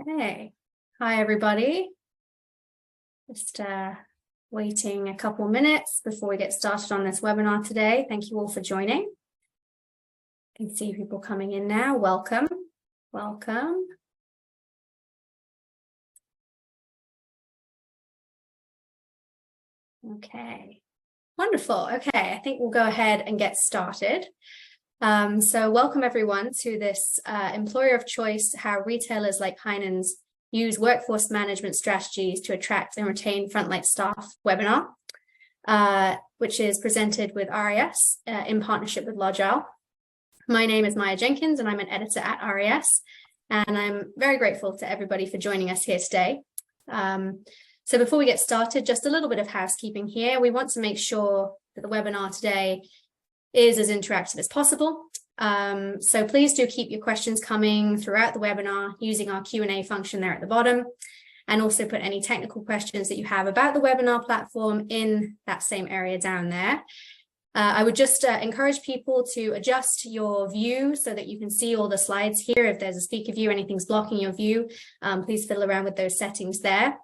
Hey, hi everybody. Just waiting a couple minutes before we get started on this webinar today. Thank you all for joining. I can see people coming in now. Welcome. Welcome. Okay, wonderful. Okay, I think we'll go ahead and get started. So welcome everyone to this Employer of Choice, how retailers like Heinen's use workforce management strategies to attract and retain frontline staff webinar, which is presented with RIS in partnership with Logile. My name is Maya Jenkins and I'm an editor at RIS, and I'm very grateful to everybody for joining us here today. So before we get started, just a little bit of housekeeping here. We want to make sure that the webinar today is as interactive as possible. So please do keep your questions coming throughout the webinar using our Q&A function there at the bottom, and also put any technical questions that you have about the webinar platform in that same area down there. I would just encourage people to adjust your view so that you can see all the slides here. If there's a speaker view, anything's blocking your view, please fiddle around with those settings there.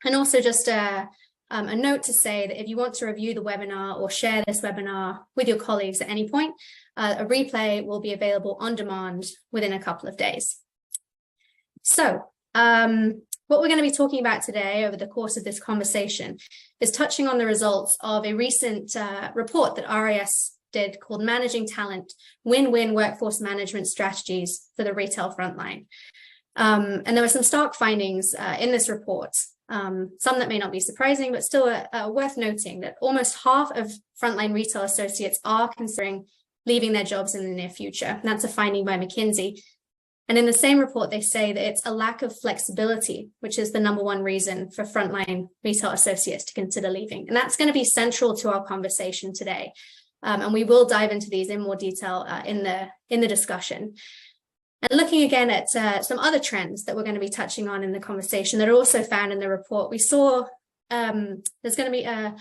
And also just a note to say that if you want to review the webinar or share this webinar with your colleagues at any point, a replay will be available on demand within a couple of days. So what we're going to be talking about today over the course of this conversation is touching on the results of a recent report that RIS did called Managing Talent, Win-Win Workforce Management Strategies for the Retail Frontline. And there were some stark findings in this report. Some that may not be surprising, but still worth noting that almost half of frontline retail associates are considering leaving their jobs in the near future. And that's a finding by McKinsey. And in the same report, they say that it's a lack of flexibility, which is the #1 reason for frontline retail associates to consider leaving. And that's going to be central to our conversation today. And we will dive into these in more detail in the discussion. And looking again at some other trends that we're going to be touching on in the conversation that are also found in the report, we saw there's going to be a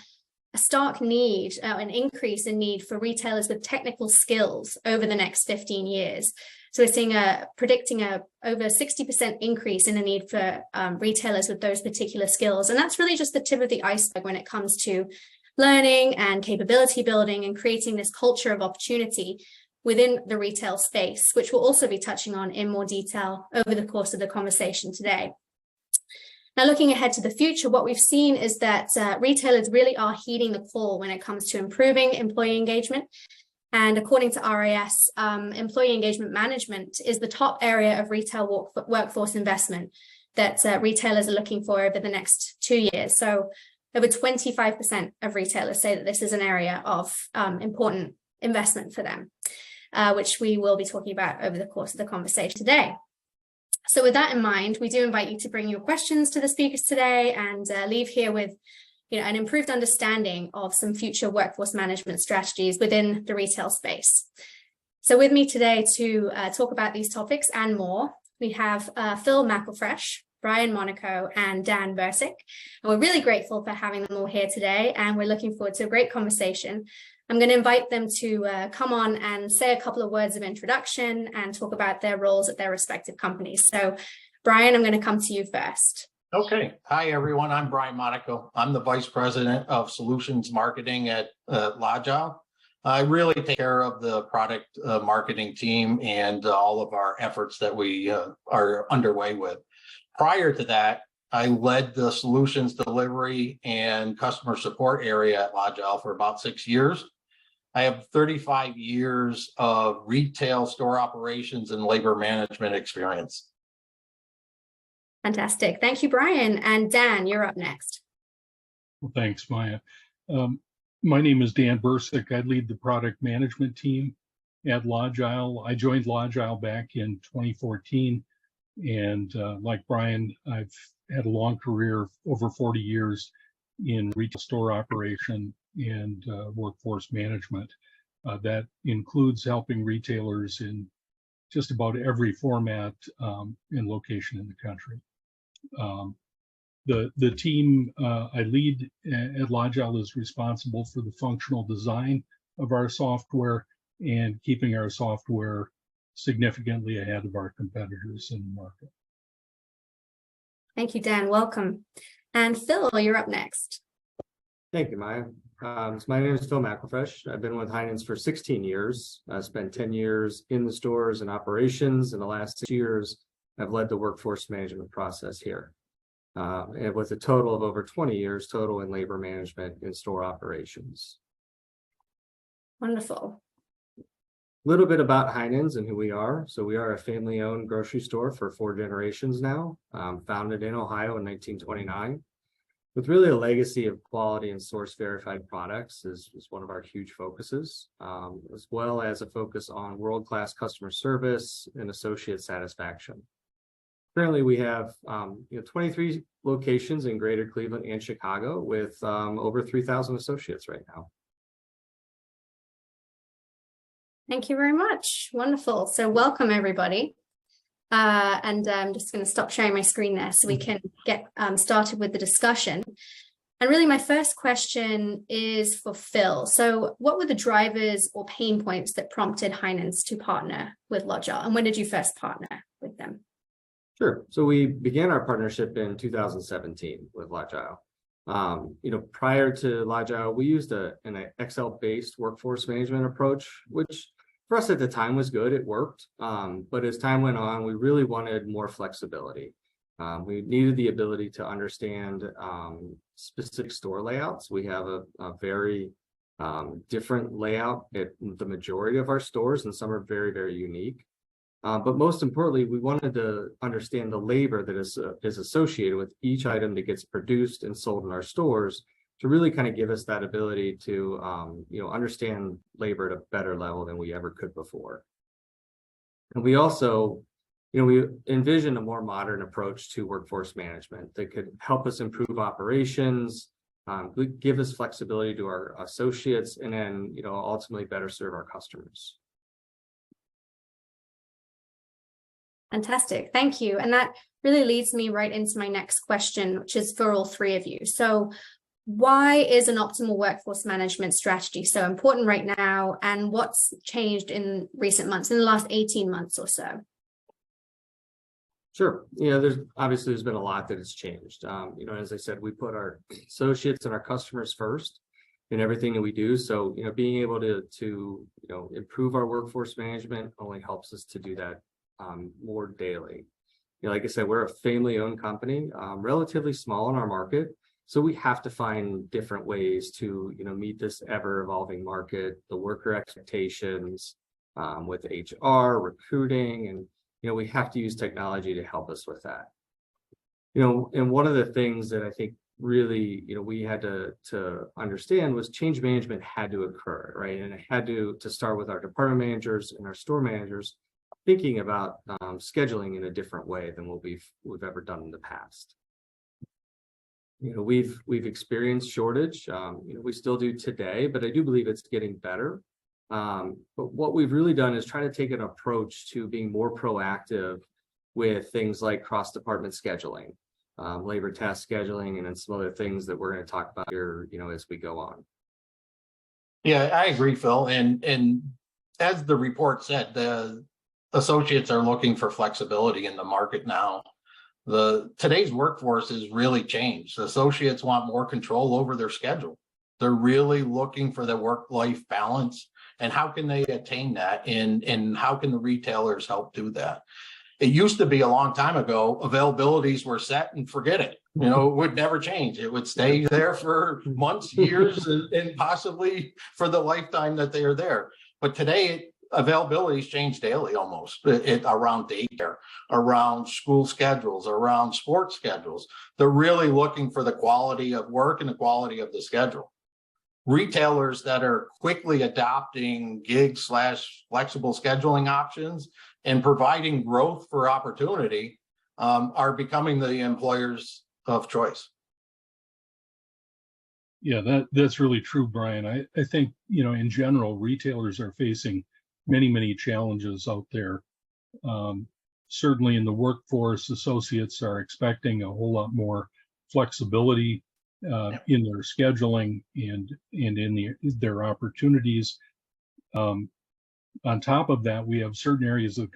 stark need, an increase in need for retailers with technical skills over the next 15 years. So we're seeing predicting over 60% increase in the need for retailers with those particular skills. And that's really just the tip of the iceberg when it comes to learning and capability building and creating this culture of opportunity within the retail space, which we'll also be touching on in more detail over the course of the conversation today. Now, looking ahead to the future, what we've seen is that retailers really are heeding the call when it comes to improving employee engagement. And according to RIS, employee engagement management is the top area of retail workforce investment that retailers are looking for over the next 2 years. So over 25% of retailers say that this is an area of important investment for them, which we will be talking about over the course of the conversation today. So with that in mind, we do invite you to bring your questions to the speakers today and leave here with an improved understanding of some future workforce management strategies within the retail space. So with me today to talk about these topics and more, we have Phil McElfresh, Brian Monaco, and Dan Bursick. And we're really grateful for having them all here today, and we're looking forward to a great conversation. I'm going to invite them to come on and say a couple of words of introduction and talk about their roles at their respective companies. So, Brian, I'm going to come to you first. Okay. Hi, everyone. I'm Brian Monaco. I'm the Vice President of Solutions Marketing at Logile. I really take care of the product marketing team and all of our efforts that we are underway with. Prior to that, I led the solutions delivery and customer support area at Logile for about 6 years. I have 35 years of retail store operations and labor management experience. Fantastic. Thank you, Brian. And Dan, you're up next. Well, thanks, Maya. My name is Dan Bursick. I lead the product management team at Logile. I joined Logile back in 2014. And like Brian, I've had a long career, over 40 years in retail store operation and workforce management. That includes helping retailers in just about every format and location in the country. The team I lead at Logile is responsible for the functional design of our software and keeping our software significantly ahead of our competitors in the market. Thank you, Dan. Welcome. And Phil, you're up next. Thank you, Maya. So my name is Phil McElfresh. I've been with Heinen's for 16 years. I spent 10 years in the stores and operations. In the last 6 years, I've led the workforce management process here. And with a total of over 20 years total in labor management and store operations. Wonderful. A little bit about Heinen's and who we are. So we are a family-owned grocery store for 4 generations now, founded in Ohio in 1929. With really a legacy of quality and source verified products is one of our huge focuses, as well as a focus on world-class customer service and associate satisfaction. Currently, we have 23 locations in Greater Cleveland and Chicago with over 3,000 associates right now. Thank you very much. Wonderful. So welcome, everybody. And I'm just going to stop sharing my screen there so we can get started with the discussion. And really, my first question is for Phil. So what were the drivers or pain points that prompted Heinen's to partner with Logile? And when did you first partner with them? Sure. So we began our partnership in 2017 with Logile. Prior to Logile, we used an Excel-based workforce management approach, which for us at the time was good. It worked. But as time went on, we really wanted more flexibility. We needed the ability to understand specific store layouts. We have a very different layout at the majority of our stores, and some are very, very unique. But most importantly, we wanted to understand the labor that is associated with each item that gets produced and sold in our stores to really kind of give us that ability to understand labor at a better level than we ever could before. And we also, we envisioned a more modern approach to workforce management that could help us improve operations, give us flexibility to our associates, and then ultimately better serve our customers. Fantastic. Thank you. And that really leads me right into my next question, which is for all three of you. So why is an optimal workforce management strategy so important right now? And what's changed in recent months, in the last 18 months or so? Sure. There's been a lot that has changed. As I said, we put our associates and our customers first in everything that we do. So, being able to improve our workforce management only helps us to do that more daily. Like I said, we're a family-owned company, relatively small in our market. So we have to find different ways to, meet this ever-evolving market, the worker expectations with HR, recruiting, and, we have to use technology to help us with that. And one of the things that I think really, we had to understand was change management had to occur, right? And it had to start with our department managers and our store managers thinking about scheduling in a different way than what we've ever done in the past. We've experienced shortage. We still do today, but I do believe it's getting better. But what we've really done is try to take an approach to being more proactive with things like cross-department scheduling, labor task scheduling, and then some other things that we're going to talk about here, as we go on. Yeah, I agree, Phil. And as the report said, the associates are looking for flexibility in the market now. Today's workforce has really changed. Associates want more control over their schedule. They're really looking for the work-life balance, and how can they attain that, and how can the retailers help do that? It used to be a long time ago, availabilities were set and forget it. It would never change. It would stay there for months, years, and possibly for the lifetime that they are there. But today, availabilities change daily almost, around daycare, around school schedules, around sports schedules. They're really looking for the quality of work and the quality of the schedule. Retailers that are quickly adopting gig/flexible scheduling options and providing growth for opportunity are becoming the employers of choice. Yeah, that's really true, Brian. I think, in general, retailers are facing many challenges out there. Certainly in the workforce, associates are expecting a whole lot more flexibility in their scheduling and in their opportunities. On top of that, we have certain areas of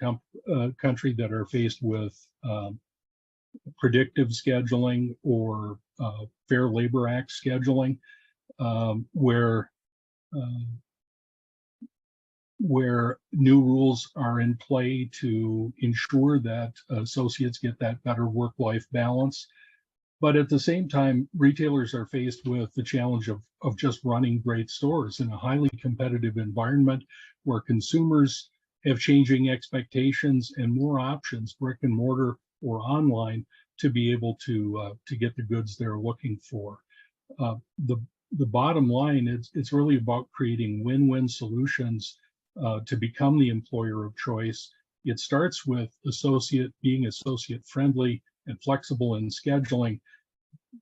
the country that are faced with predictive scheduling or Fair Labor Act scheduling, where new rules are in play to ensure that associates get that better work-life balance. But at the same time, retailers are faced with the challenge of just running great stores in a highly competitive environment where consumers have changing expectations and more options, brick and mortar or online, to be able to get the goods they're looking for. The bottom line is it's really about creating win-win solutions to become the employer of choice. It starts with being associate friendly and flexible in scheduling,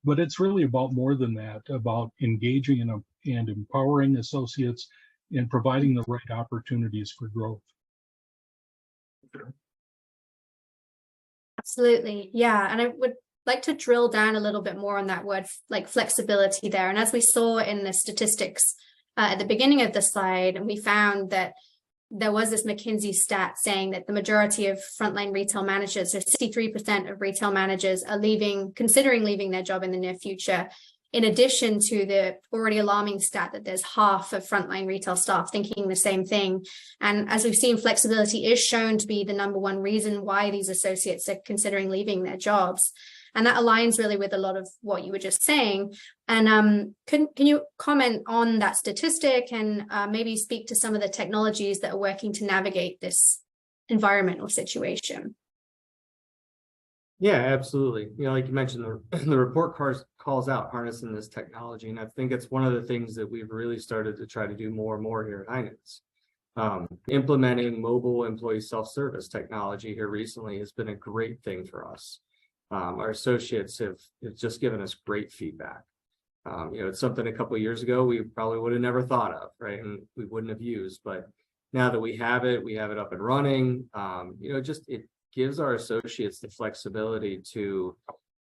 but it's really about more than that, about engaging and empowering associates and providing the right opportunities for growth. Absolutely. Yeah. And I would like to drill down a little bit more on that word, like flexibility there. And as we saw in the statistics at the beginning of the slide, and we found that there was this McKinsey stat saying that the majority of frontline retail managers, so 63% of retail managers, are considering leaving their job in the near future, in addition to the already alarming stat that there's half of frontline retail staff thinking the same thing. And as we've seen, flexibility is shown to be the number one reason why these associates are considering leaving their jobs. And that aligns really with a lot of what you were just saying. And can you comment on that statistic and maybe speak to some of the technologies that are working to navigate this environment or situation? Yeah, absolutely. Like you mentioned, the report calls out harnessing this technology. And I think it's one of the things that we've really started to try to do more and more here at Heinen's. Implementing mobile employee self-service technology here recently has been a great thing for us. Our associates have just given us great feedback. It's something a couple of years ago we probably would have never thought of, right? And we wouldn't have used, but now that we have it up and running. It gives our associates the flexibility to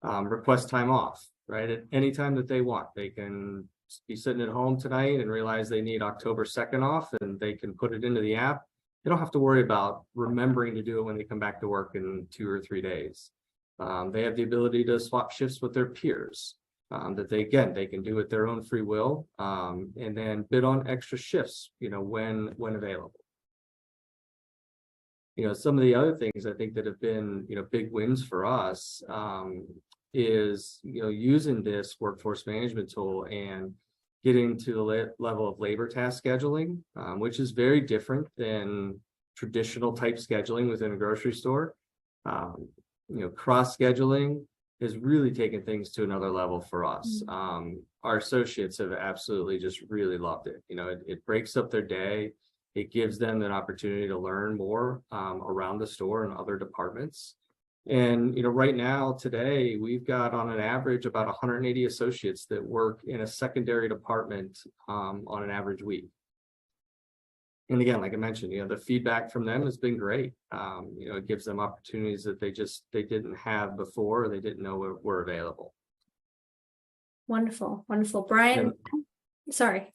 request time off, right? At any time that they want. They can be sitting at home tonight and realize they need October 2nd off, and they can put it into the app. They don't have to worry about remembering to do it when they come back to work in 2 or 3 days. They have the ability to swap shifts with their peers that they can do at their own free will, and then bid on extra shifts, when available. Some of the other things I think that have been, big wins for us is, using this workforce management tool and getting to the level of labor task scheduling, which is very different than traditional type scheduling within a grocery store. Cross scheduling has really taken things to another level for us. Our associates have absolutely just really loved it. It breaks up their day. It gives them an opportunity to learn more around the store and other departments. And, right now, today, we've got on an average about 180 associates that work in a secondary department on an average week. And again, like I mentioned, the feedback from them has been great. It gives them opportunities that they didn't have before, or they didn't know were available. Wonderful, wonderful. Brian, sorry.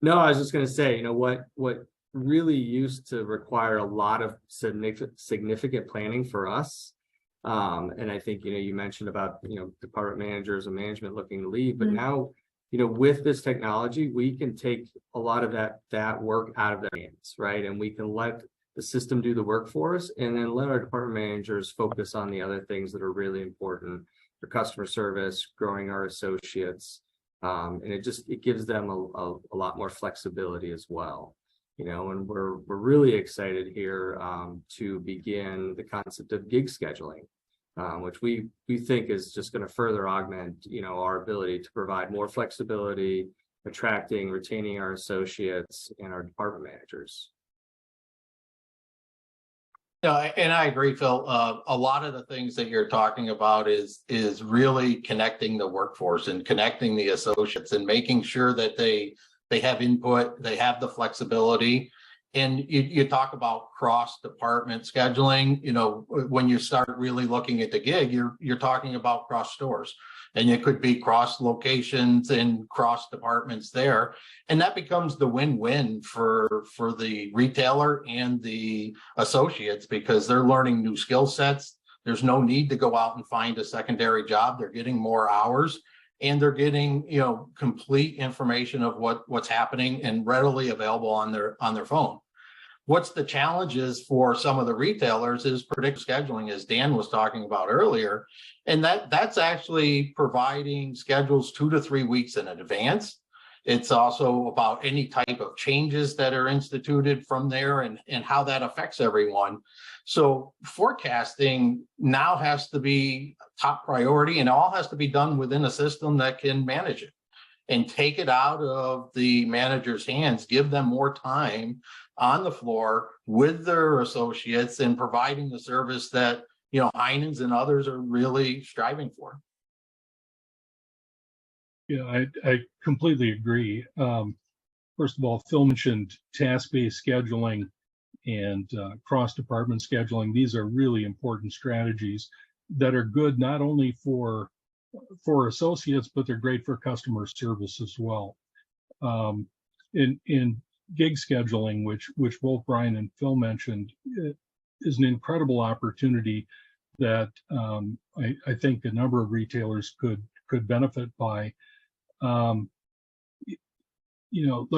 No, I was just going to say, what really used to require a lot of significant planning for us. And I think, you mentioned about, department managers and management looking to leave, but now, with this technology, we can take a lot of that work out of their hands, right? And we can let the system do the work for us, and then let our department managers focus on the other things that are really important for customer service, growing our associates. And it gives them a lot more flexibility as well. And we're really excited here to begin the concept of gig scheduling, which we think is just going to further augment, our ability to provide more flexibility, attracting, retaining our associates and our department managers. And I agree, Phil. A lot of the things that you're talking about is really connecting the workforce and connecting the associates and making sure that they have input, they have the flexibility. And you talk about cross-department scheduling. When you start really looking at the gig, you're talking about cross stores, and it could be cross locations and cross departments there, and that becomes the win-win for the retailer and the associates, because they're learning new skill sets, There's no need to go out and find a secondary job. They're getting more hours, and they're getting, complete information of what's happening and readily available on their phone. What's the challenges for some of the retailers is predictive scheduling, as Dan was talking about earlier, and that's actually providing schedules 2 to 3 weeks in advance. It's also about any type of changes that are instituted from there and how that affects everyone. So forecasting now has to be top priority, and all has to be done within a system that can manage it and take it out of the manager's hands, give them more time on the floor with their associates and providing the service that, Heinen's and others are really striving for. Yeah, I completely agree. First of all, Phil mentioned task-based scheduling and cross-department scheduling. These are really important strategies that are good not only for associates, but they're great for customer service as well. In gig scheduling, which both Brian and Phil mentioned, is an incredible opportunity that I think a number of retailers could benefit by. Let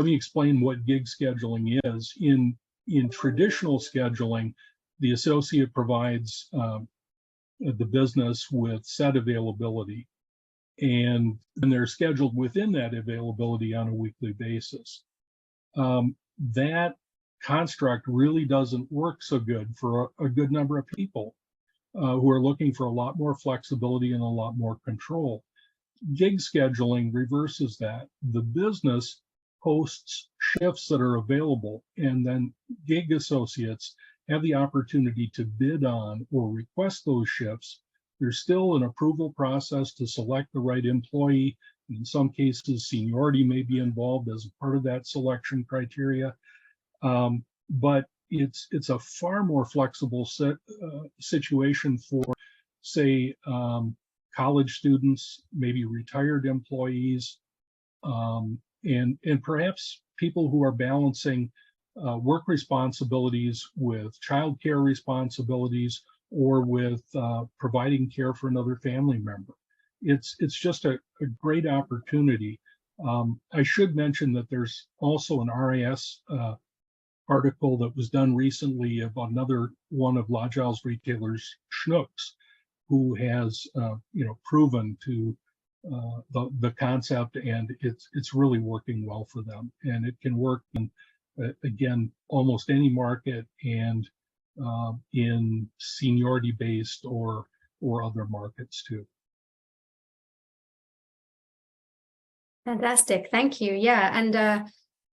me explain what gig scheduling is. In traditional scheduling, the associate provides the business with set availability, and they're scheduled within that availability on a weekly basis. That construct really doesn't work so good for a good number of people who are looking for a lot more flexibility and a lot more control. Gig scheduling reverses that. The business posts shifts that are available, and then gig associates have the opportunity to bid on or request those shifts. There's still an approval process to select the right employee. In some cases, seniority may be involved as a part of that selection criteria. But it's a far more flexible situation for, say, college students, maybe retired employees, and perhaps people who are balancing work responsibilities with childcare responsibilities or with providing care for another family member. It's just a great opportunity. I should mention that there's also an RIS article that was done recently of another one of Logile's retailers, Schnucks, who has proven to the concept, and it's really working well for them, and it can work in again almost any market and in seniority based or other markets too. Fantastic, thank you. Yeah, and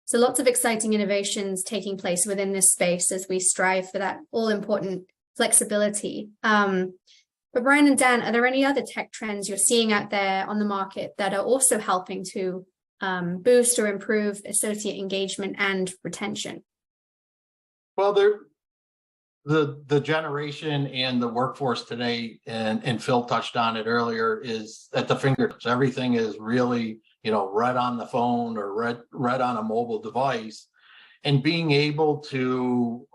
so lots of exciting innovations taking place within this space as we strive for that all-important flexibility. But Brian and Dan, are there any other tech trends you're seeing out there on the market that are also helping to boost or improve associate engagement and retention? Well, the generation and the workforce today, and Phil touched on it earlier, is at the fingertips. Everything is really, read on the phone or read on a mobile device, and being able to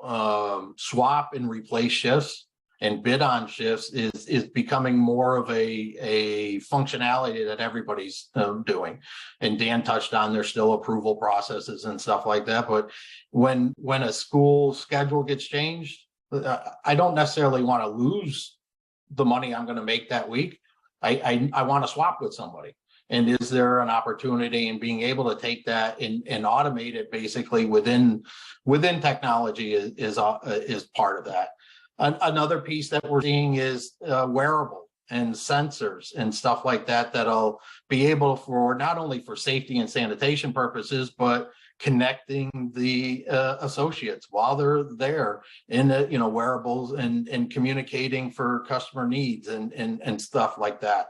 swap and replace shifts and bid on shifts is becoming more of a functionality that everybody's doing. And Dan touched on there's still approval processes and stuff like that. But when a school schedule gets changed, I don't necessarily want to lose the money I'm going to make that week. I want to swap with somebody. And is there an opportunity in being able to take that and automate it basically within technology is part of that. Another piece that we're seeing is wearable and sensors and stuff like that that'll be able for not only for safety and sanitation purposes, but connecting the associates while they're there in the wearables and communicating for customer needs and stuff like that.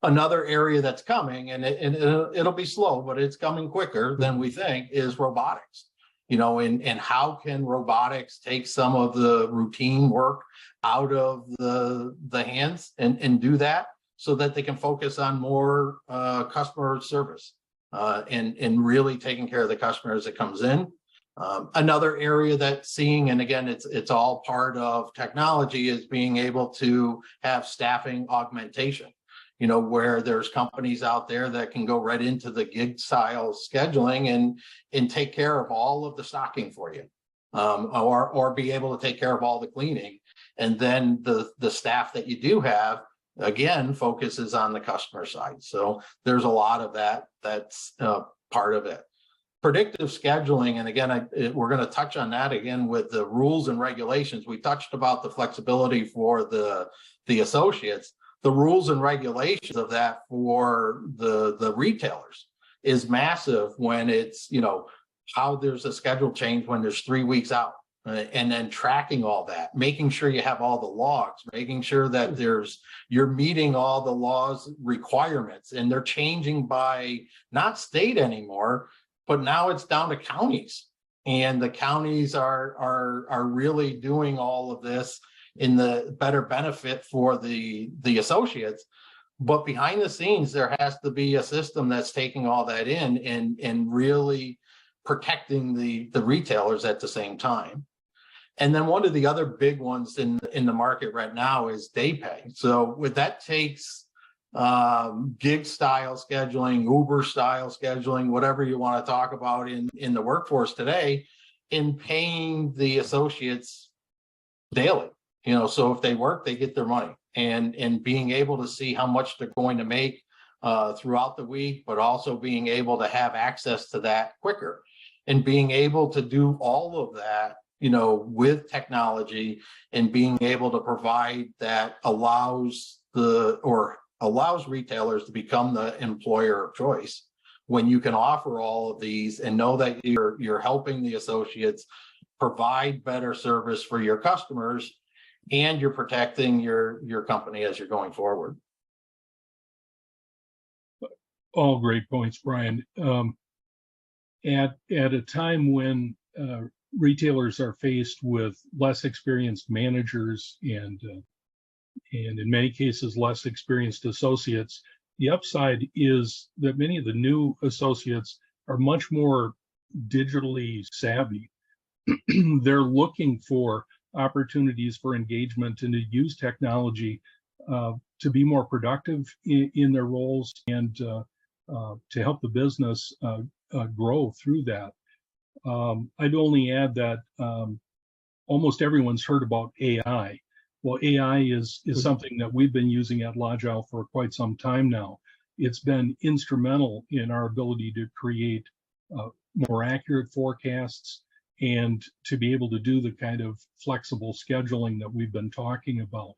Another area that's coming, and it'll be slow, but it's coming quicker than we think, is robotics. And how can robotics take some of the routine work out of the hands and do that so that they can focus on more customer service and really taking care of the customer as it comes in, Another area that's seeing, and again, it's all part of technology, is being able to have staffing augmentation. Where there's companies out there that can go right into the gig style scheduling and take care of all of the stocking for you, or be able to take care of all the cleaning, and then the staff that you do have again focuses on the customer side. So there's a lot of that's part of it. Predictive scheduling, and again, we're going to touch on that again with the rules and regulations. We touched about the flexibility for the associates. The rules and regulations of that for the retailers is massive when it's, how there's a schedule change when there's 3 weeks out, and then tracking all that, making sure you have all the logs, making sure that you're meeting all the laws requirements, and they're changing by not state anymore, but now it's down to counties, and the counties are really doing all of this in the better benefit for the associates. But behind the scenes, there has to be a system that's taking all that in and really protecting the retailers at the same time. And then one of the other big ones in the market right now is day pay. So with that takes gig style scheduling, Uber style scheduling, whatever you want to talk about in the workforce today, in paying the associates daily. So if they work, they get their money, and being able to see how much they're going to make throughout the week, but also being able to have access to that quicker, and being able to do all of that, with technology, and being able to provide that allows retailers to become the employer of choice when you can offer all of these and know that you're helping the associates provide better service for your customers, and you're protecting your company as you're going forward. All great points, Brian. At a time when retailers are faced with less experienced managers and in many cases less experienced associates, the upside is that many of the new associates are much more digitally savvy. They're looking for opportunities for engagement and to use technology to be more productive in their roles, and to help the business grow through that. I'd only add that almost everyone's heard about AI. Well, AI is something that we've been using at Logile for quite some time now. It's been instrumental in our ability to create more accurate forecasts and to be able to do the kind of flexible scheduling that we've been talking about.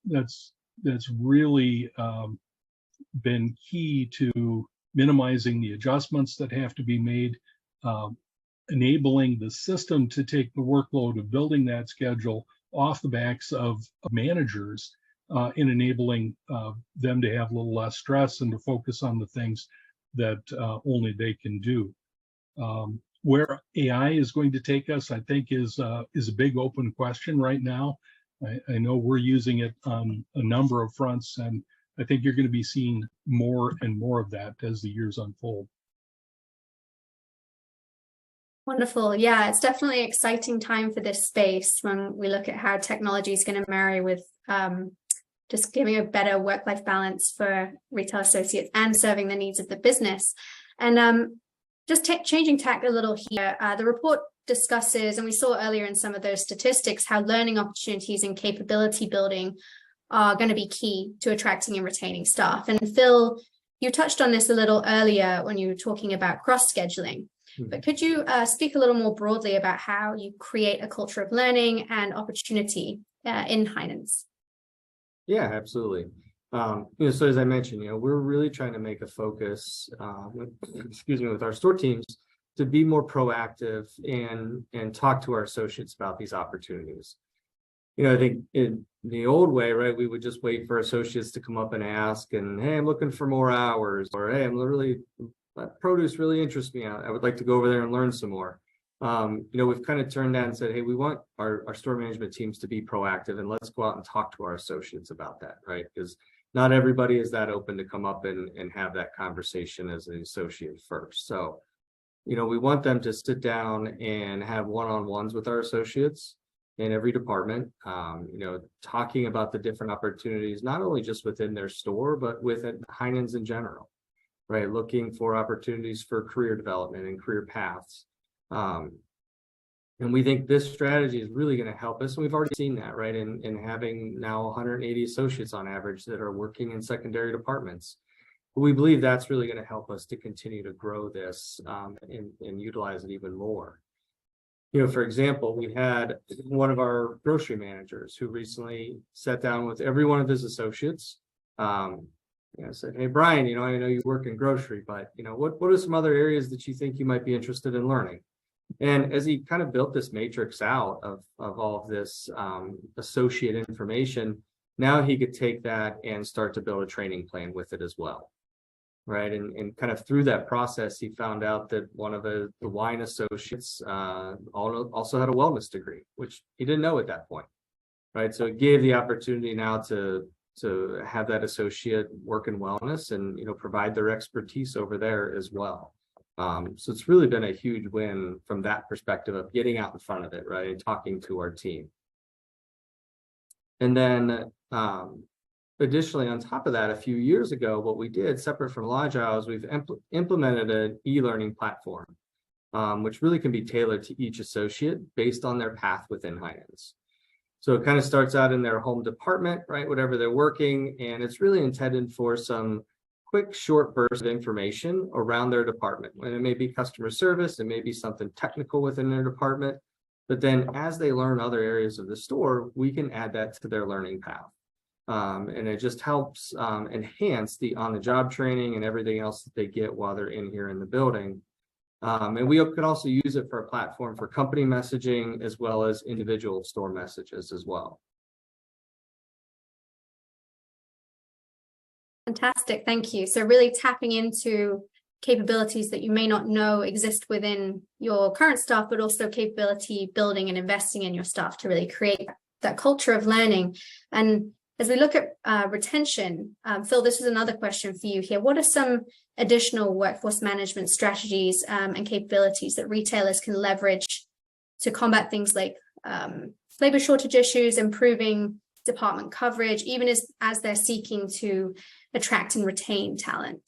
That's really been key to minimizing the adjustments that have to be made, enabling the system to take the workload of building that schedule off the backs of managers, in enabling them to have a little less stress and to focus on the things that only they can do. Where AI is going to take us, I think, is a big open question right now. I know we're using it on a number of fronts, and I think you're going to be seeing more and more of that as the years unfold. Wonderful. Yeah, it's definitely an exciting time for this space when we look at how technology is going to marry with just giving a better work-life balance for retail associates and serving the needs of the business. And just changing tack a little here, the report discusses, and we saw earlier in some of those statistics, how learning opportunities and capability building are going to be key to attracting and retaining staff. And Phil, you touched on this a little earlier when you were talking about cross-scheduling. But could you speak a little more broadly about how you create a culture of learning and opportunity in Heinen's? Yeah, absolutely. So as I mentioned, we're really trying to make a focus, with our store teams to be more proactive and talk to our associates about these opportunities. I think in the old way, right, we would just wait for associates to come up and ask, and hey, I'm looking for more hours, or hey, produce really interests me. I would like to go over there and learn some more. We've kind of turned that and said, hey, we want our store management teams to be proactive, and let's go out and talk to our associates about that, right? Because not everybody is that open to come up and have that conversation as an associate first. So we want them to sit down and have one-on-ones with our associates in every department, talking about the different opportunities, not only just within their store, but within Heinen's in general, right? Looking for opportunities for career development and career paths. And we think this strategy is really going to help us. And we've already seen that, right? In having now 180 associates on average that are working in secondary departments. We believe that's really going to help us to continue to grow this and utilize it even more. For example, we had one of our grocery managers who recently sat down with every one of his associates. Said, "Hey, Brian, I know you work in grocery, but what are some other areas that you think you might be interested in learning?" And as he kind of built this matrix out of all of this associate information, now he could take that and start to build a training plan with it as well. Right. And kind of through that process, he found out that one of the wine associates also had a wellness degree, which he didn't know at that point. Right. So it gave the opportunity now to have that associate work in wellness and, provide their expertise over there as well. So it's really been a huge win from that perspective of getting out in front of it, right, and talking to our team. And then additionally, on top of that, a few years ago, what we did separate from Logile is we've implemented an e-learning platform, which really can be tailored to each associate based on their path within Heinen's. So it kind of starts out in their home department, right, whatever they're working, and it's really intended for some quick, short bursts of information around their department. And it may be customer service, it may be something technical within their department, but then as they learn other areas of the store, we can add that to their learning path. And it just helps enhance the on-the-job training and everything else that they get while they're in here in the building. And we could also use it for a platform for company messaging as well as individual store messages as well. Fantastic, thank you. So really tapping into capabilities that you may not know exist within your current staff, but also capability building and investing in your staff to really create that culture of learning. And as we look at retention, Phil, this is another question for you here. What are some additional workforce management strategies and capabilities that retailers can leverage to combat things like labor shortage issues, improving department coverage, even as they're seeking to attract and retain talent?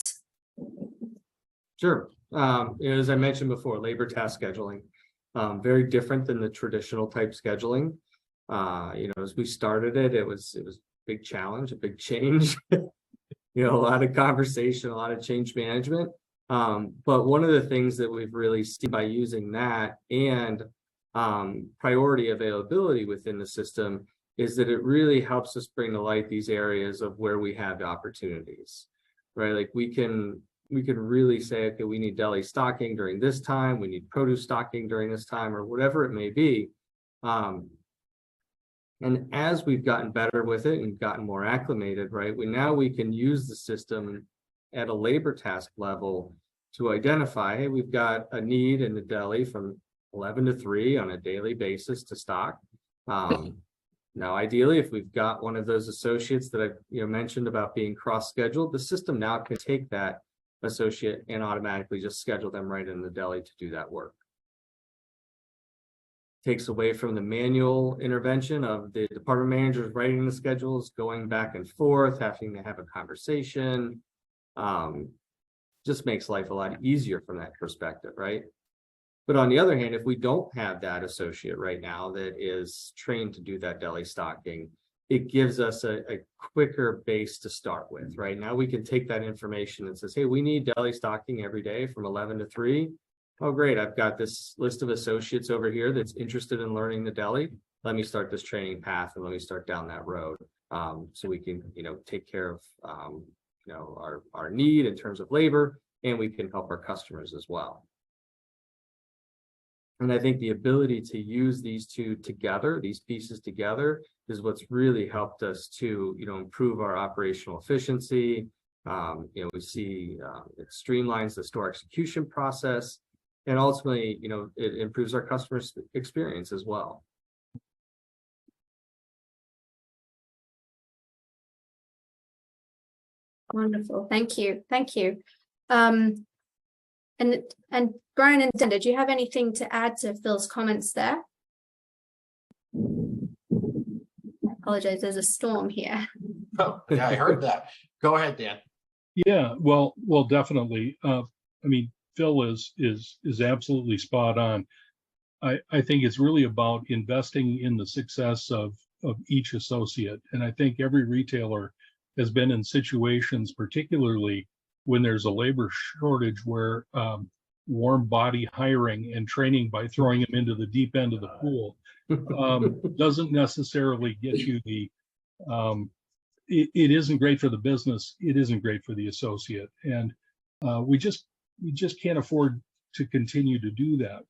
Sure. As I mentioned before, labor task scheduling, very different than the traditional type scheduling. As we started it, it was a big challenge, a big change, a lot of conversation, a lot of change management. But one of the things that we've really seen by using that and priority availability within the system is that it really helps us bring to light these areas of where we have opportunities, right? Like we can really say, okay, we need deli stocking during this time, we need produce stocking during this time, or whatever it may be. And as we've gotten better with it and gotten more acclimated, right, we can use the system at a labor task level to identify, hey, we've got a need in the deli from 11 to 3 on a daily basis to stock. Now, ideally, if we've got one of those associates that I've mentioned about being cross-scheduled, the system now can take that associate and automatically just schedule them right in the deli to do that work. Takes away from the manual intervention of the department managers writing the schedules, going back and forth, having to have a conversation. Just makes life a lot easier from that perspective, right? But on the other hand, if we don't have that associate right now that is trained to do that deli stocking, it gives us a quicker base to start with, right? Now we can take that information and says, hey, we need deli stocking every day from 11 to 3. Oh, great. I've got this list of associates over here that's interested in learning the deli. Let me start this training path and let me start down that road. So we can, take care of, our need in terms of labor, and we can help our customers as well. And I think the ability to use these two together, these pieces together, is what's really helped us to, improve our operational efficiency. We see it streamlines the store execution process, and ultimately, it improves our customers' experience as well. Wonderful, thank you. And Brian and Dan, did you have anything to add to Phil's comments there? I apologize, there's a storm here. Oh, yeah, I heard that. Go ahead, Dan. Yeah, well, definitely. I mean, Phil is absolutely spot on. I think it's really about investing in the success of each associate. And I think every retailer has been in situations, particularly when there's a labor shortage, where warm body hiring and training by throwing them into the deep end of the pool doesn't necessarily get you the it isn't great for the business. It isn't great for the associate. And we just can't afford to continue to do that.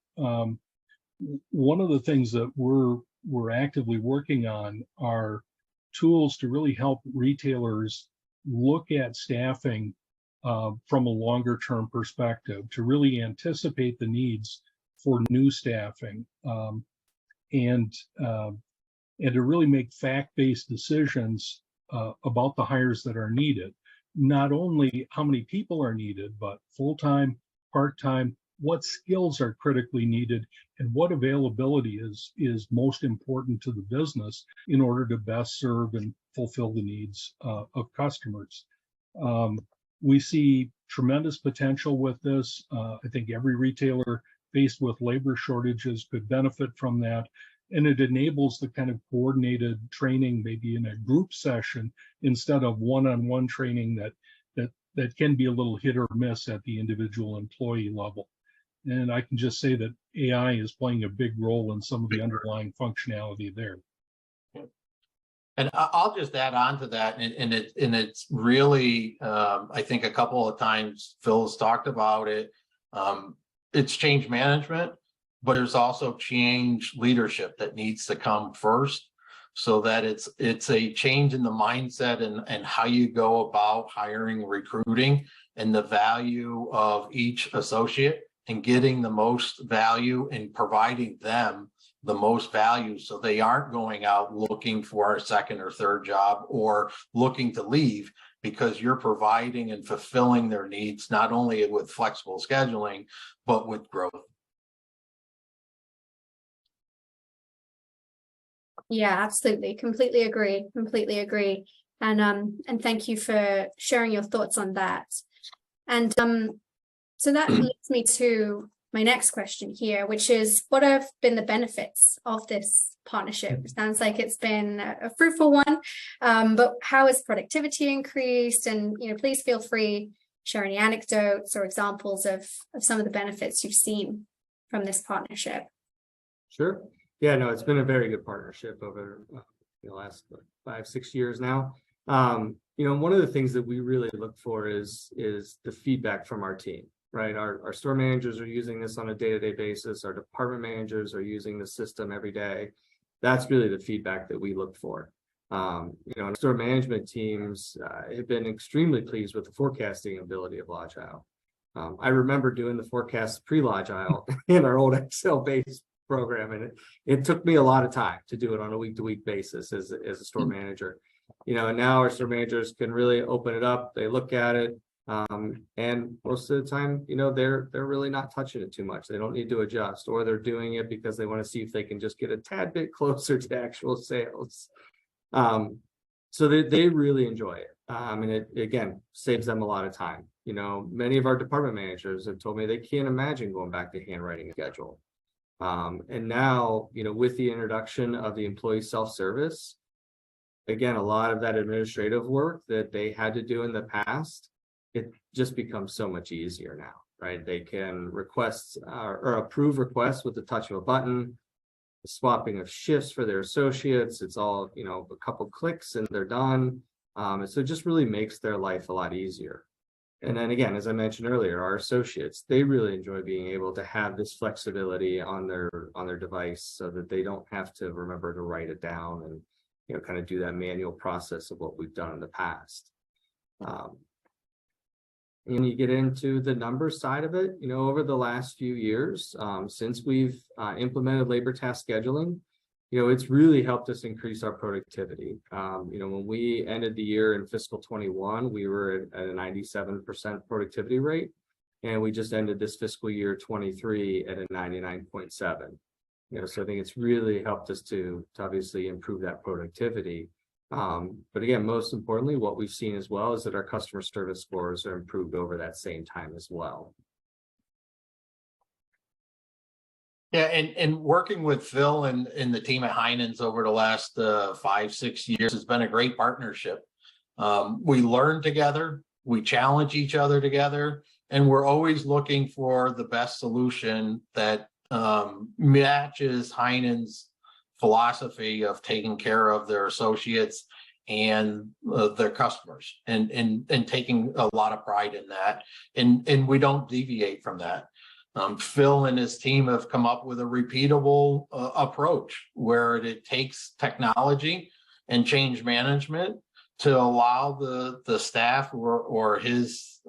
One of the things that we're actively working on are tools to really help retailers look at staffing from a longer term perspective, to really anticipate the needs for new staffing, and to really make fact-based decisions about the hires that are needed. Not only how many people are needed, but full-time, part-time, what skills are critically needed, and what availability is most important to the business in order to best serve and fulfill the needs of customers. We see tremendous potential with this. I think every retailer faced with labor shortages could benefit from that. And it enables the kind of coordinated training, maybe in a group session, instead of one-on-one training that can be a little hit or miss at the individual employee level. And I can just say that AI is playing a big role in some of the underlying functionality there. And I'll just add on to that, and it's really, I think a couple of times Phil's talked about it. It's change management, but there's also change leadership that needs to come first, so that it's a change in the mindset and how you go about hiring, recruiting, and the value of each associate, and getting the most value and providing them the most value, so they aren't going out looking for a second or third job or looking to leave, because you're providing and fulfilling their needs, not only with flexible scheduling, but with growth. Yeah, absolutely. Completely agree. And thank you for sharing your thoughts on that. And so that leads me to my next question here, which is, what have been the benefits of this partnership? It sounds like it's been a fruitful one, but how has productivity increased? And please feel free to share any anecdotes or examples of some of the benefits you've seen from this partnership. Sure. Yeah, no, it's been a very good partnership over the last 5-6 years now. One of the things that we really look for is the feedback from our team, right? Our store managers are using this on a day-to-day basis. Our department managers are using the system every day. That's really the feedback that we look for. Store management teams have been extremely pleased with the forecasting ability of Logile. I remember doing the forecast pre-Logile in our old Excel-based program, and it took me a lot of time to do it on a week-to-week basis as a store manager. And now our store managers can really open it up. They look at it, and most of the time, they're really not touching it too much. They don't need to adjust, or they're doing it because they want to see if they can just get a tad bit closer to actual sales. So they really enjoy it, and it again saves them a lot of time. Many of our department managers have told me they can't imagine going back to handwriting a schedule. And now, with the introduction of the employee self-service, again, a lot of that administrative work that they had to do in the past, it just becomes so much easier now, right? They can request or approve requests with the touch of a button, the swapping of shifts for their associates. It's all, a couple clicks and they're done. And so it just really makes their life a lot easier. And then again, as I mentioned earlier, our associates, they really enjoy being able to have this flexibility on their device, so that they don't have to remember to write it down and kind of do that manual process of what we've done in the past. And you get into the numbers side of it, over the last few years, since we've implemented labor task scheduling, it's really helped us increase our productivity. When we ended the year in fiscal 21, we were at a 97% productivity rate. and we just ended this fiscal year 23 at a 99.7. So I think it's really helped us to obviously improve that productivity. But again, most importantly, what we've seen as well is that our customer service scores are improved over that same time as well. Yeah, and working with Phil and the team at Heinen's over the last 5-6 years has been a great partnership. We learn together, we challenge each other together, and we're always looking for the best solution that matches Heinen's philosophy of taking care of their associates and their customers, and taking a lot of pride in that, and we don't deviate from that. Phil and his team have come up with a repeatable approach where it takes technology and change management to allow the staff or his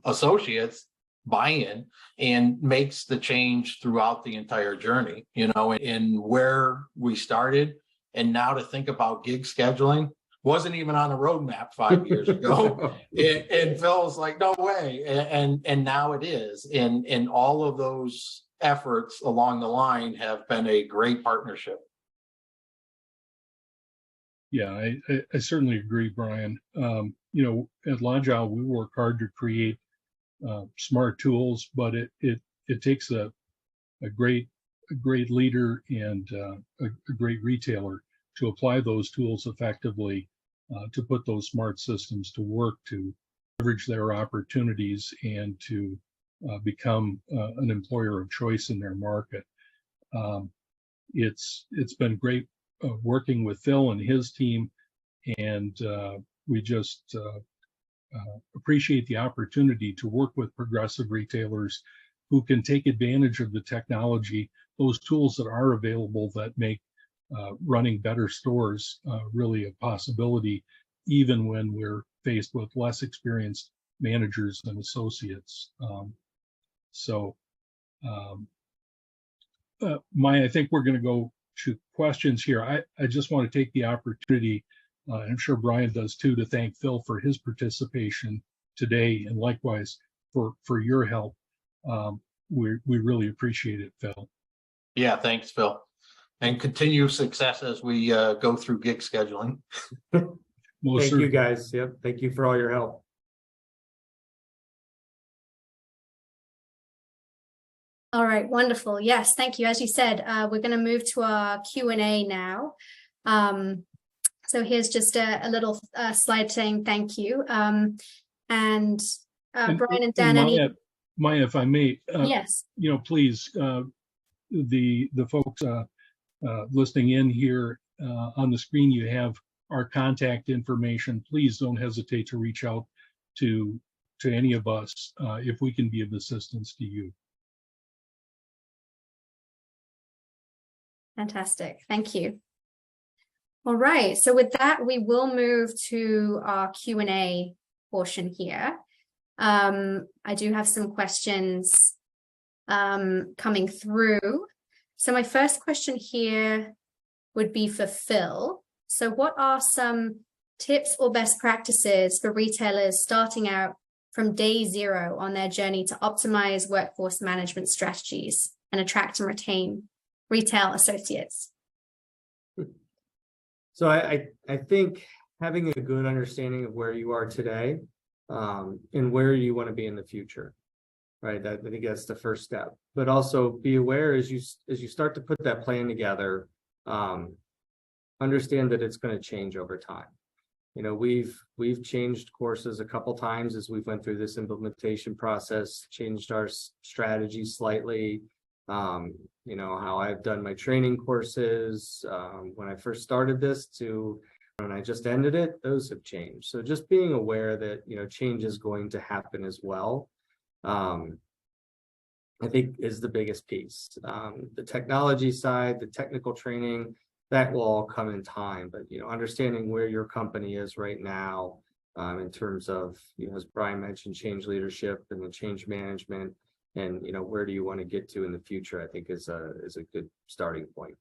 associates buy-in, and makes the change throughout the entire journey, and where we started. And now to think about gig scheduling wasn't even on the roadmap 5 years ago. And Phil was like, no way. And now it is. And all of those efforts along the line have been a great partnership. Yeah, I certainly agree, Brian. At Logile, we work hard to create smart tools, but it takes a great leader and a great retailer to apply those tools effectively, to put those smart systems to work, to leverage their opportunities, and to become an employer of choice in their market. It's been great working with Phil and his team, and we just appreciate the opportunity to work with progressive retailers who can take advantage of the technology, those tools that are available that make running better stores really a possibility, even when we're faced with less experienced managers and associates. Maya, I think we're going to go to questions here. I just want to take the opportunity, I'm sure Brian does too, to thank Phil for his participation today, and likewise for your help. We really appreciate it, Phil. Yeah, thanks, Phil. And continue success as we go through gig scheduling. Thank you, guys. Yep. Thank you for all your help. All right, wonderful. Yes, thank you. As you said, we're going to move to our Q&A now. So here's just a little slide saying thank you. And Brian and Dan, Maya, if I may, yes, please, the folks listening in here, on the screen you have our contact information. Please don't hesitate to reach out to any of us if we can be of assistance to you. Fantastic. Thank you. All right. So with that, we will move to our Q&A portion here. I do have some questions coming through. So my first question here would be for Phil. So what are some tips or best practices for retailers starting out from day zero on their journey to optimize workforce management strategies and attract and retain retail associates? So I think having a good understanding of where you are today and where you want to be in the future, right? I think that's the first step. But also be aware as you start to put that plan together, understand that it's going to change over time. We've changed courses a couple times as we've went through this implementation process, changed our strategy slightly. How I've done my training courses when I first started this to when I just ended it, those have changed. So just being aware that, change is going to happen as well, I think is the biggest piece. The technology side, the technical training, that will all come in time. But, understanding where your company is right now in terms of, as Brian mentioned, change leadership and the change management, and where do you want to get to in the future, I think is a good starting point.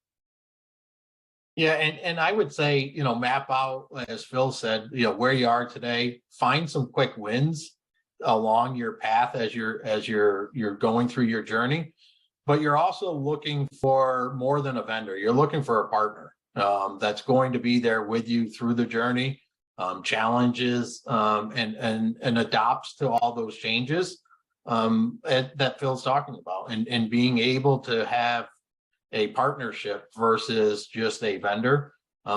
Yeah, and I would say, map out, as Phil said, where you are today, find some quick wins along your path as you're going through your journey. But you're also looking for more than a vendor. You're looking for a partner that's going to be there with you through the journey, challenges, and adapts to all those changes that Phil's talking about, and being able to have a partnership versus just a vendor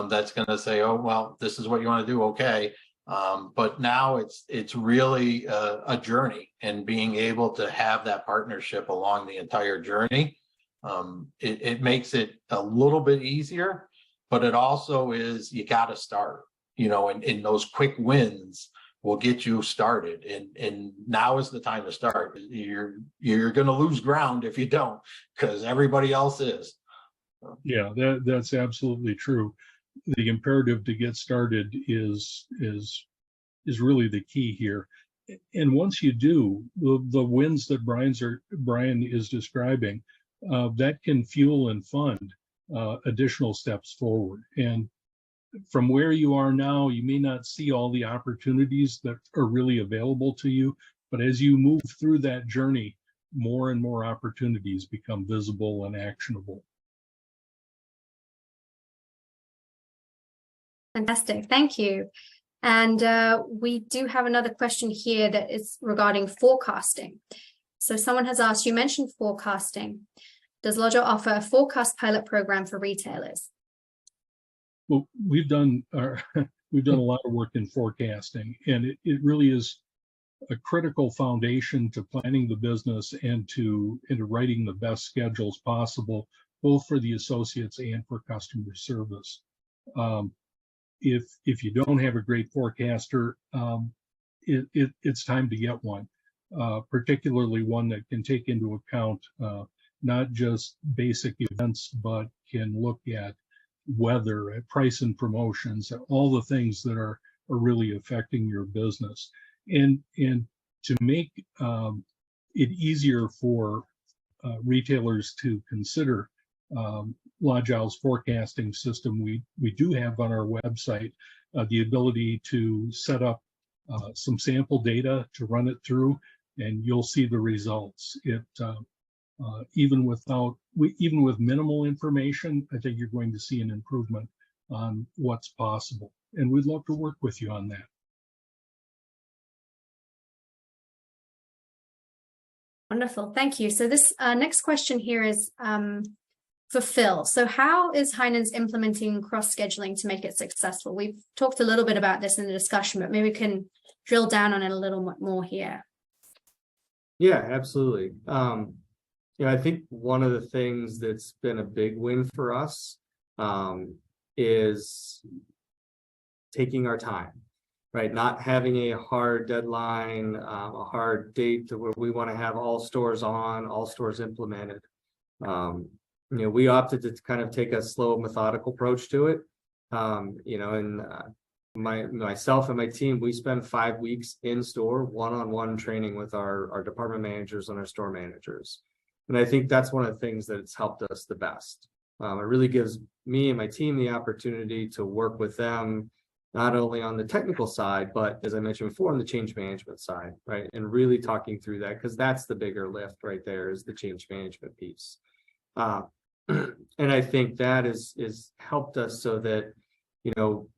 that's going to say, oh, well, this is what you want to do. Okay. But now it's really a journey, and being able to have that partnership along the entire journey, it makes it a little bit easier, but it also is, you got to start, and those quick wins will get you started. And now is the time to start. You're going to lose ground if you don't, because everybody else is. Yeah, that's absolutely true. The imperative to get started is really the key here. And once you do, the wins that Brian is describing, that can fuel and fund additional steps forward. And from where you are now, you may not see all the opportunities that are really available to you, but as you move through that journey, more and more opportunities become visible and actionable. Fantastic, thank you. And we do have another question here that is regarding forecasting. So someone has asked, you mentioned forecasting. Does Logile offer a forecast pilot program for retailers? Well, we've done a lot of work in forecasting, and it really is a critical foundation to planning the business and to writing the best schedules possible, both for the associates and for customer service. If you don't have a great forecaster, it's time to get one, particularly one that can take into account not just basic events, but can look at weather, at price and promotions, all the things that are really affecting your business. And to make it easier for retailers to consider Logile's forecasting system, we do have on our website the ability to set up some sample data to run it through, and you'll see the results. Even with minimal information, I think you're going to see an improvement on what's possible, and we'd love to work with you on that. Wonderful, thank you. So this next question here is for Phil. So how is Heinen's implementing cross-scheduling to make it successful? We've talked a little bit about this in the discussion, but maybe we can drill down on it a little bit more here. Yeah, absolutely. I think one of the things that's been a big win for us is taking our time, right? Not having a hard deadline, a hard date to where we want to have all stores implemented. We opted to kind of take a slow, methodical approach to it. Myself and my team, we spend 5 weeks in store, one-on-one training with our department managers and our store managers. And I think that's one of the things that's helped us the best. It really gives me and my team the opportunity to work with them, not only on the technical side, but as I mentioned before, on the change management side, right? And really talking through that, because that's the bigger lift right there, is the change management piece. And I think that is helped us so that,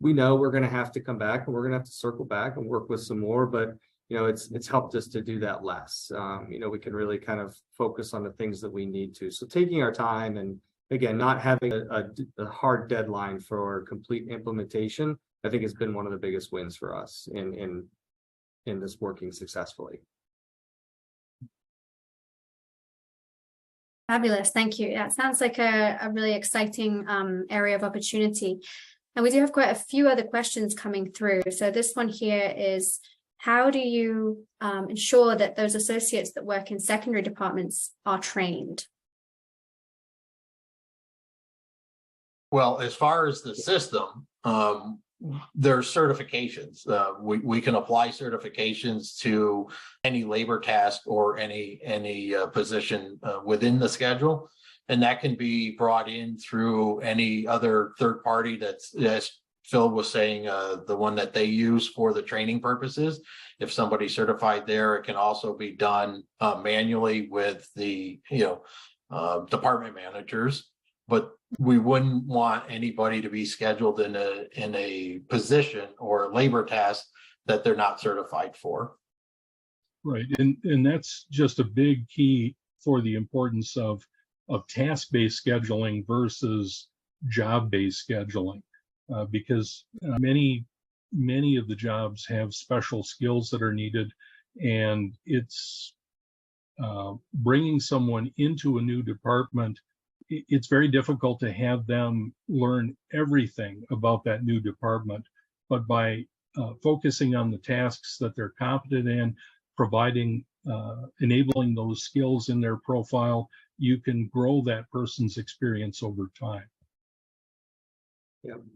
we know we're going to have to come back and we're going to have to circle back and work with some more, but it's helped us to do that less. We can really kind of focus on the things that we need to. So taking our time, and again, not having a hard deadline for complete implementation, I think has been one of the biggest wins for us in this working successfully. Fabulous, thank you. Yeah, it sounds like a really exciting area of opportunity. And we do have quite a few other questions coming through. So this one here is, how do you ensure that those associates that work in secondary departments are trained? Well, as far as the system, there's certifications. We can apply certifications to any labor task or any position within the schedule, and that can be brought in through any other third party that's Phil was saying, the one that they use for the training purposes, if somebody's certified there, it can also be done manually with the, department managers. But we wouldn't want anybody to be scheduled in a position or labor task that they're not certified for. Right, and that's just a big key for the importance of task-based scheduling versus job-based scheduling, because many of the jobs have special skills that are needed, and it's bringing someone into a new department. It's very difficult to have them learn everything about that new department, but by focusing on the tasks that they're competent in, providing, enabling those skills in their profile, you can grow that person's experience over time.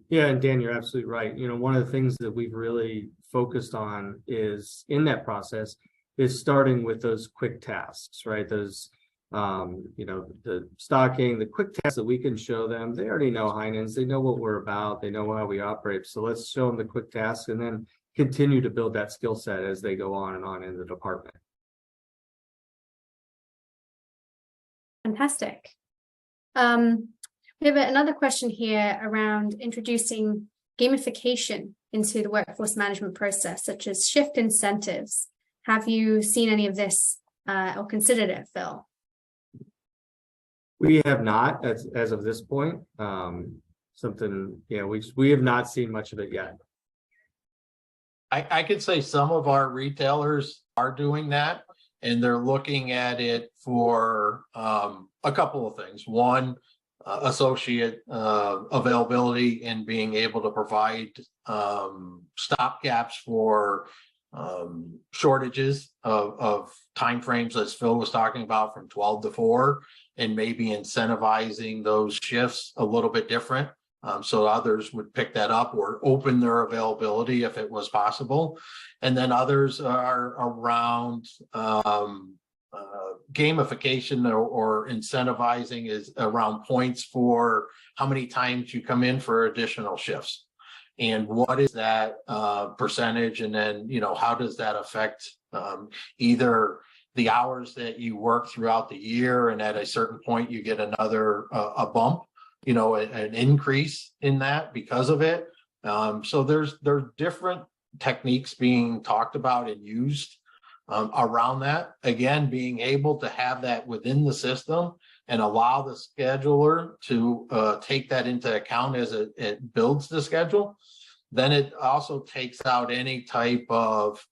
Yeah, and Dan, you're absolutely right. One of the things that we've really focused on is in that process is starting with those quick tasks, right? Those, the stocking, the quick tasks that we can show them. They already know Heinen's, they know what we're about, they know how we operate. So let's show them the quick tasks and then continue to build that skill set as they go on and on in the department. Fantastic. We have another question here around introducing gamification into the workforce management process, such as shift incentives. Have you seen any of this or considered it, Phil? We have not, as of this point. We have not seen much of it yet. I could say some of our retailers are doing that, and they're looking at it for a couple of things. One, associate availability and being able to provide stopgaps for shortages of timeframes, as Phil was talking about, from 12 to 4, and maybe incentivizing those shifts a little bit different. So others would pick that up or open their availability if it was possible. And then others are around gamification or incentivizing is around points for how many times you come in for additional shifts. And what is that percentage? And then, how does that affect either the hours that you work throughout the year, and at a certain point you get another a bump, an increase in that because of it. So there's different techniques being talked about and used around that. Again, being able to have that within the system and allow the scheduler to take that into account as it builds the schedule. Then it also takes out any type of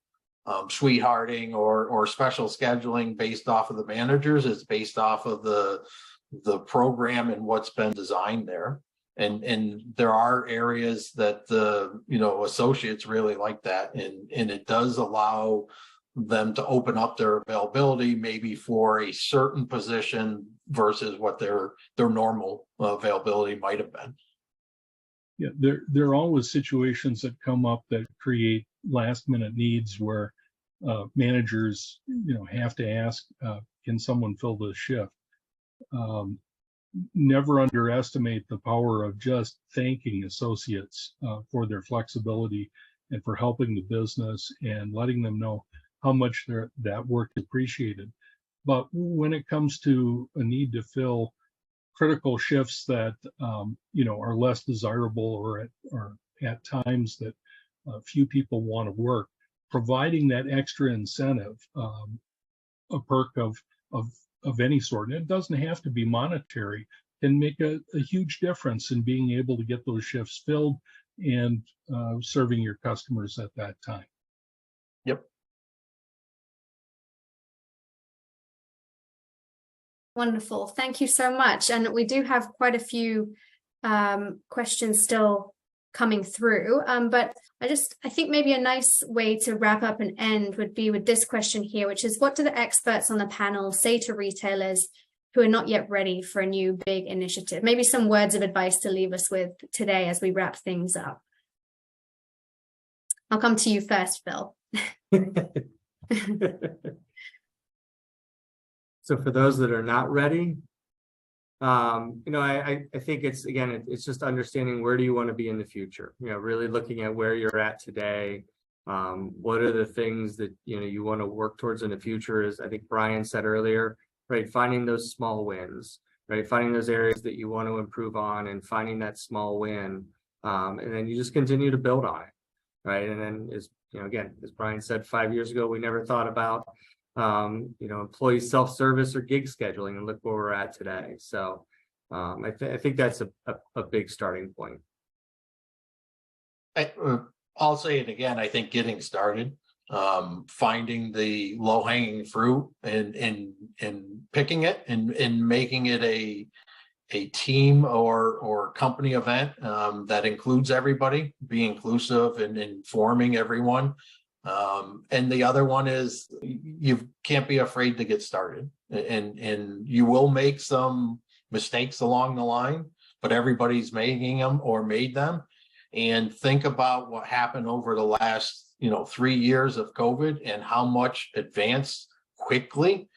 sweethearting or special scheduling based off of the managers. It's based off of the program and what's been designed there. And there are areas that the associates really like that, and it does allow them to open up their availability maybe for a certain position versus what their normal availability might have been. Yeah, there are always situations that come up that create last minute needs where managers have to ask, can someone fill this shift? Never underestimate the power of just thanking associates for their flexibility and for helping the business and letting them know how much that work is appreciated. But when it comes to a need to fill critical shifts that are less desirable or at times that few people want to work, providing that extra incentive, a perk of any sort, and it doesn't have to be monetary, can make a huge difference in being able to get those shifts filled and serving your customers at that time. Yep. Wonderful. Thank you so much. And we do have quite a few questions still coming through. But I think maybe a nice way to wrap up and end would be with this question here, which is, what do the experts on the panel say to retailers who are not yet ready for a new big initiative? Maybe some words of advice to leave us with today as we wrap things up. I'll come to you first, Phil. So for those that are not ready, I think it's just understanding where do you want to be in the future, really looking at where you're at today. What are the things that, you want to work towards in the future, as I think Brian said earlier, right? Finding those small wins, right? Finding those areas that you want to improve on and finding that small win. And then you just continue to build on it, right? And then as Brian said, 5 years ago, we never thought about, employee self-service or gig scheduling, and look where we're at today. So I think that's a big starting point. I'll say it again. I think getting started, finding the low-hanging fruit and picking it and making it a team or company event that includes everybody, be inclusive and informing everyone. And the other one is you can't be afraid to get started, and you will make some mistakes along the line, but everybody's making them or made them. And think about what happened over the last 3 years of COVID and how much advanced quickly.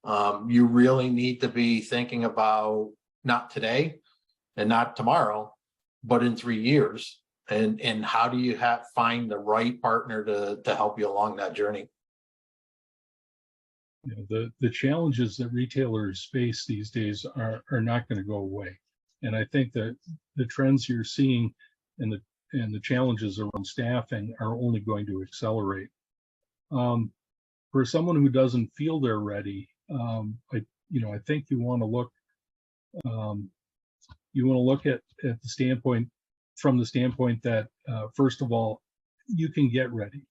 You really need to be thinking about not today and not tomorrow, but in 3 years. And how do you find the right partner to help you along that journey? The challenges that retailers face these days are not going to go away. And I think that the trends you're seeing and the challenges around staffing are only going to accelerate. For someone who doesn't feel they're ready, I think you want to look at the standpoint, from the standpoint that, first of all, you can get ready.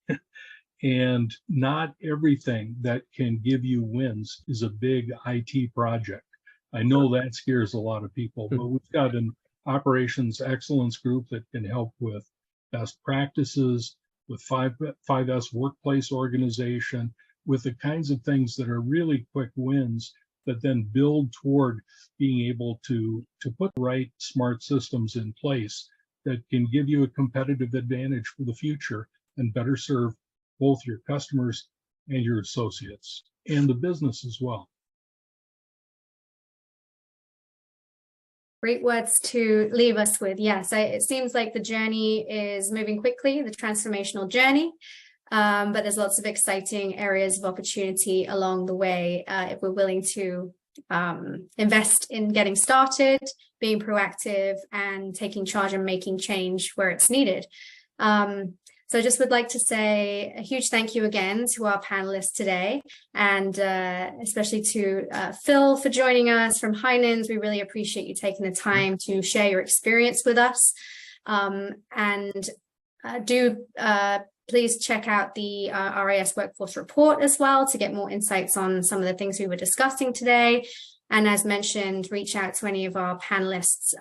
And not everything that can give you wins is a big IT project. I know that scares a lot of people, but we've got an operations excellence group that can help with best practices, with 5S workplace organization, with the kinds of things that are really quick wins that then build toward being able to put the right smart systems in place that can give you a competitive advantage for the future and better serve both your customers and your associates and the business as well. Great words to leave us with. Yes, it seems like the journey is moving quickly, the transformational journey, but there's lots of exciting areas of opportunity along the way if we're willing to invest in getting started, being proactive, and taking charge and making change where it's needed. So I just would like to say a huge thank you again to our panelists today, and especially to Phil for joining us from Heinen. We really appreciate you taking the time to share your experience with us. Please check out the RIS Workforce Report as well to get more insights on some of the things we were discussing today. And as mentioned, reach out to any of our panelists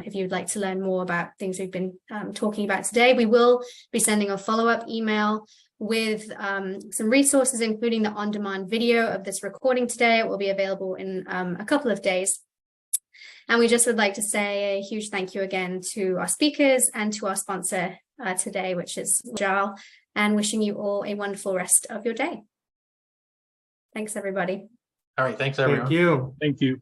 if you'd like to learn more about things we've been talking about today. We will be sending a follow-up email with some resources, including the on-demand video of this recording today. It will be available in a couple of days. And we just would like to say a huge thank you again to our speakers and to our sponsor today, which is Logile, and wishing you all a wonderful rest of your day. Thanks, everybody. All right. Thanks, everyone. Thank you. Thank you.